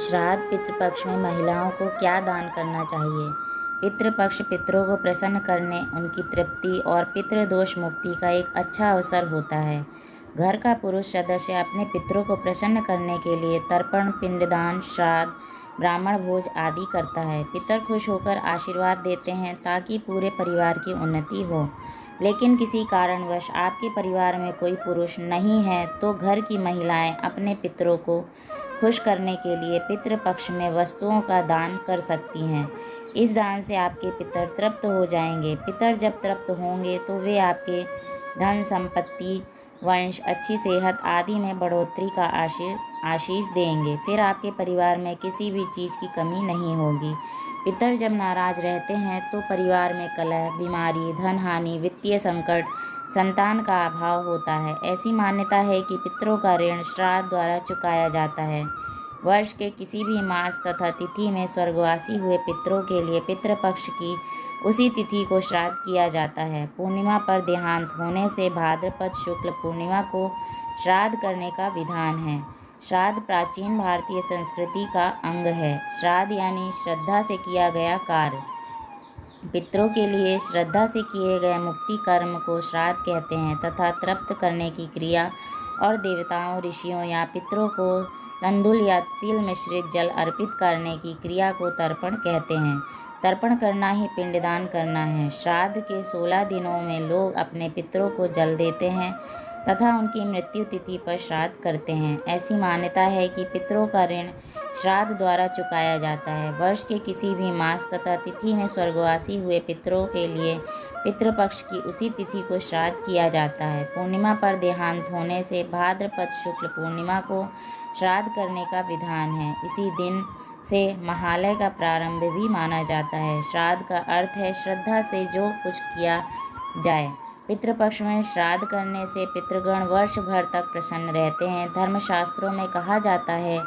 श्राद्ध पितृपक्ष में महिलाओं को क्या दान करना चाहिए? पितृपक्ष पितरों को प्रसन्न करने, उनकी तृप्ति और पितृदोष मुक्ति का एक अच्छा अवसर होता है। घर का पुरुष सदस्य अपने पितरों को प्रसन्न करने के लिए तर्पण, पिंडदान, श्राद्ध, ब्राह्मण भोज आदि करता है। पितर खुश होकर आशीर्वाद देते हैं ताकि पूरे परिवार की उन्नति हो। लेकिन किसी कारणवश आपके परिवार में कोई पुरुष नहीं है तो घर की महिलाएं अपने पितरों को खुश करने के लिए पितृपक्ष में वस्तुओं का दान कर सकती हैं। इस दान से आपके पितर तृप्त हो जाएंगे। पितर जब तृप्त होंगे तो वे आपके धन संपत्ति, वंश, अच्छी सेहत आदि में बढ़ोतरी का आशीष देंगे। फिर आपके परिवार में किसी भी चीज़ की कमी नहीं होगी। पितर जब नाराज रहते हैं तो परिवार में कलह, बीमारी, धन हानि, वित्तीय संकट, संतान का अभाव होता है। ऐसी मान्यता है कि पितरों का ऋण श्राद्ध द्वारा चुकाया जाता है। वर्ष के किसी भी मास तथा तिथि में स्वर्गवासी हुए पितरों के लिए पितृपक्ष की उसी तिथि को श्राद्ध किया जाता है। पूर्णिमा पर देहांत होने से भाद्रपद शुक्ल पूर्णिमा को श्राद्ध करने का विधान है। श्राद्ध प्राचीन भारतीय संस्कृति का अंग है। श्राद्ध यानी श्रद्धा से किया गया कार्य। पितरों के लिए श्रद्धा से किए गए मुक्ति कर्म को श्राद्ध कहते हैं तथा तृप्त करने की क्रिया और देवताओं, ऋषियों या पितरों को तंदुल या तिल मिश्रित जल अर्पित करने की क्रिया को तर्पण कहते हैं। तर्पण करना ही पिंडदान करना है। श्राद्ध के 16 दिनों में लोग अपने पितरों को जल देते हैं तथा उनकी मृत्यु तिथि पर श्राद्ध करते हैं। ऐसी मान्यता है कि पितरों का ऋण श्राद्ध द्वारा चुकाया जाता है। वर्ष के किसी भी मास तथा तिथि में स्वर्गवासी हुए पितरों के लिए पितृपक्ष की उसी तिथि को श्राद्ध किया जाता है। पूर्णिमा पर देहांत होने से भाद्रपद शुक्ल पूर्णिमा को श्राद्ध करने का विधान है। इसी दिन से महालय का प्रारंभ भी माना जाता है। श्राद्ध का अर्थ है श्रद्धा से जो कुछ किया जाए। पितृपक्ष में श्राद्ध करने से पितृगण वर्ष भर तक प्रसन्न रहते हैं। धर्मशास्त्रों में कहा जाता है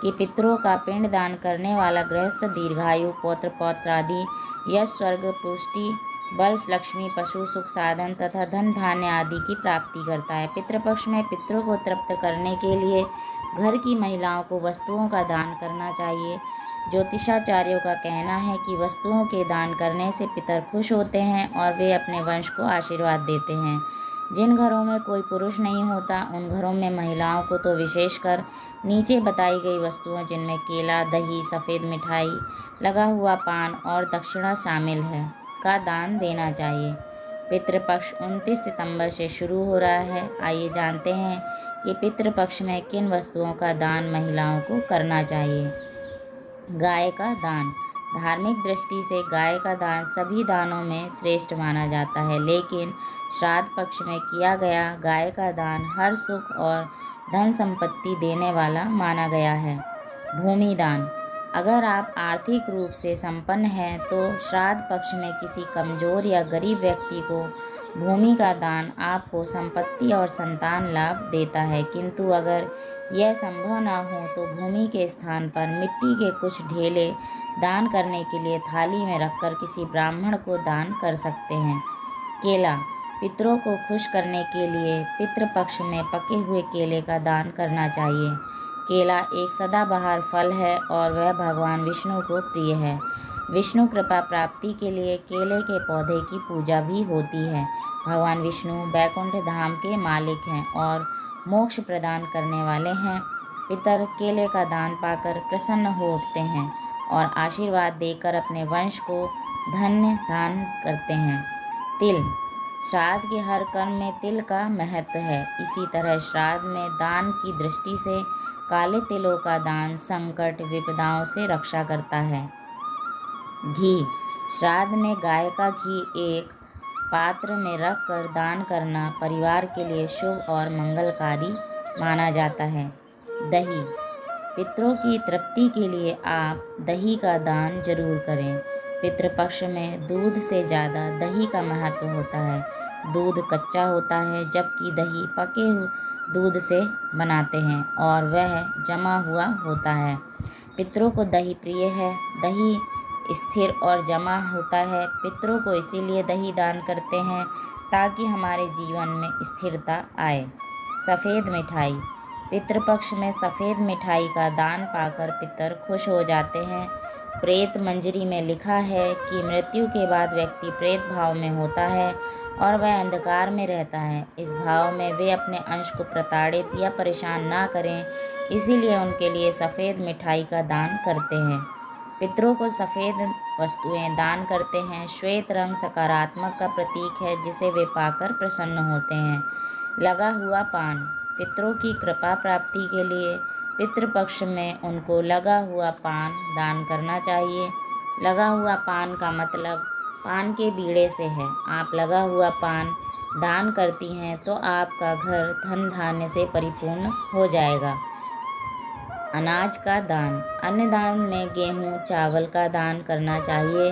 कि पितरों का पिंड दान करने वाला गृहस्थ दीर्घायु, पौत्र पौत्रादि, यश, स्वर्ग, पुष्टि, बल, लक्ष्मी, पशु, सुख, साधन तथा धन धान्य आदि की प्राप्ति करता है। पितृपक्ष में पितरों को तृप्त करने के लिए घर की महिलाओं को वस्तुओं का दान करना चाहिए। ज्योतिषाचार्यों का कहना है कि वस्तुओं के दान करने से पितर खुश होते हैं और वे अपने वंश को आशीर्वाद देते हैं। जिन घरों में कोई पुरुष नहीं होता उन घरों में महिलाओं को तो विशेषकर नीचे बताई गई वस्तुओं जिनमें केला, दही, सफ़ेद मिठाई, लगा हुआ पान और दक्षिणा शामिल है का दान देना चाहिए। पितृपक्ष 29 सितंबर से शुरू हो रहा है। आइए जानते हैं कि पितृपक्ष में किन वस्तुओं का दान महिलाओं को करना चाहिए। गाय का दान। धार्मिक दृष्टि से गाय का दान सभी दानों में श्रेष्ठ माना जाता है, लेकिन श्राद्ध पक्ष में किया गया गाय का दान हर सुख और धन संपत्ति देने वाला माना गया है। भूमि दान। अगर आप आर्थिक रूप से संपन्न हैं तो श्राद्ध पक्ष में किसी कमजोर या गरीब व्यक्ति को भूमि का दान आपको संपत्ति और संतान लाभ देता है। किंतु अगर यह संभव न हो तो भूमि के स्थान पर मिट्टी के कुछ ढेले दान करने के लिए थाली में रखकर किसी ब्राह्मण को दान कर सकते हैं। केला। पितरों को खुश करने के लिए पितृपक्ष में पके हुए केले का दान करना चाहिए। केला एक सदाबहार फल है और वह भगवान विष्णु को प्रिय है। विष्णु कृपा प्राप्ति के लिए केले के पौधे की पूजा भी होती है। भगवान विष्णु बैकुंठ धाम के मालिक हैं और मोक्ष प्रदान करने वाले हैं। पितर केले का दान पाकर प्रसन्न हो उठते हैं और आशीर्वाद देकर अपने वंश को धन्य दान करते हैं। तिल। श्राद्ध के हर कर्म में तिल का महत्व है। इसी तरह श्राद्ध में दान की दृष्टि से काले तिलों का दान संकट विपदाओं से रक्षा करता है। घी। श्राद्ध में गाय का घी एक पात्र में रखकर दान करना परिवार के लिए शुभ और मंगलकारी माना जाता है। दही। पितरों की तृप्ति के लिए आप दही का दान जरूर करें। पितृपक्ष में दूध से ज़्यादा दही का महत्व होता है। दूध कच्चा होता है जबकि दही पके दूध से बनाते हैं और वह जमा हुआ होता है। पितरों को दही प्रिय है। दही स्थिर और जमा होता है। पितरों को इसीलिए दही दान करते हैं ताकि हमारे जीवन में स्थिरता आए। सफ़ेद मिठाई। पितृपक्ष में सफ़ेद मिठाई का दान पाकर पितर खुश हो जाते हैं। प्रेत मंजरी में लिखा है कि मृत्यु के बाद व्यक्ति प्रेत भाव में होता है और वह अंधकार में रहता है। इस भाव में वे अपने अंश को प्रताड़ित या परेशान ना करें, इसीलिए उनके लिए सफ़ेद मिठाई का दान करते हैं। पितरों को सफ़ेद वस्तुएं दान करते हैं। श्वेत रंग सकारात्मक का प्रतीक है, जिसे वे पाकर प्रसन्न होते हैं। लगा हुआ पान। पितरों की कृपा प्राप्ति के लिए पितृपक्ष में उनको लगा हुआ पान दान करना चाहिए। लगा हुआ पान का मतलब पान के बीड़े से है। आप लगा हुआ पान दान करती हैं तो आपका घर धन धान्य से परिपूर्ण हो जाएगा। अनाज का दान। अन्न दान में गेहूँ, चावल का दान करना चाहिए।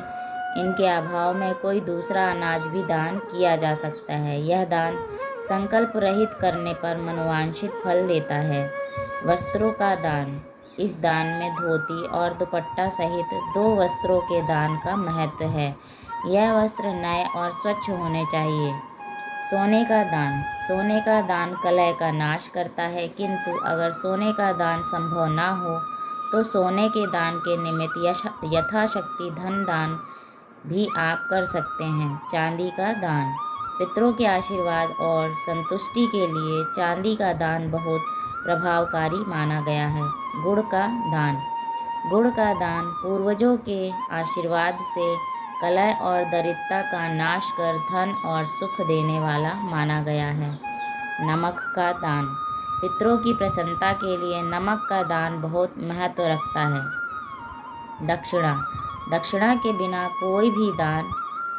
इनके अभाव में कोई दूसरा अनाज भी दान किया जा सकता है। यह दान संकल्प रहित करने पर मनोवांछित फल देता है। वस्त्रों का दान। इस दान में धोती और दुपट्टा सहित 2 वस्त्रों के दान का महत्व है। यह वस्त्र नए और स्वच्छ होने चाहिए। सोने का दान। सोने का दान कलह का नाश करता है, किंतु अगर सोने का दान संभव ना हो तो सोने के दान के निमित्त यथाशक्ति धन दान भी आप कर सकते हैं। चांदी का दान। पितरों के आशीर्वाद और संतुष्टि के लिए चांदी का दान बहुत प्रभावकारी माना गया है। गुड़ का दान। गुड़ का दान पूर्वजों के आशीर्वाद से कलह और दरिद्रता का नाश कर धन और सुख देने वाला माना गया है। नमक का दान। पितरों की प्रसन्नता के लिए नमक का दान बहुत महत्व रखता है। दक्षिणा। दक्षिणा के बिना कोई भी दान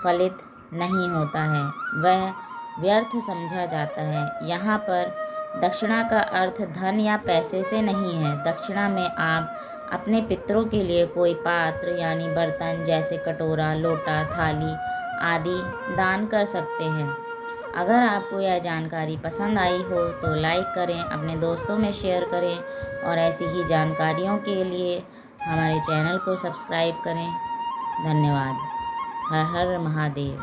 फलित नहीं होता है, वह व्यर्थ समझा जाता है। यहाँ पर दक्षिणा का अर्थ धन या पैसे से नहीं है। दक्षिणा में आप अपने पितरों के लिए कोई पात्र यानी बर्तन जैसे कटोरा, लोटा, थाली आदि दान कर सकते हैं। अगर आपको यह जानकारी पसंद आई हो तो लाइक करें, अपने दोस्तों में शेयर करें और ऐसी ही जानकारियों के लिए हमारे चैनल को सब्सक्राइब करें। धन्यवाद। हर हर महादेव।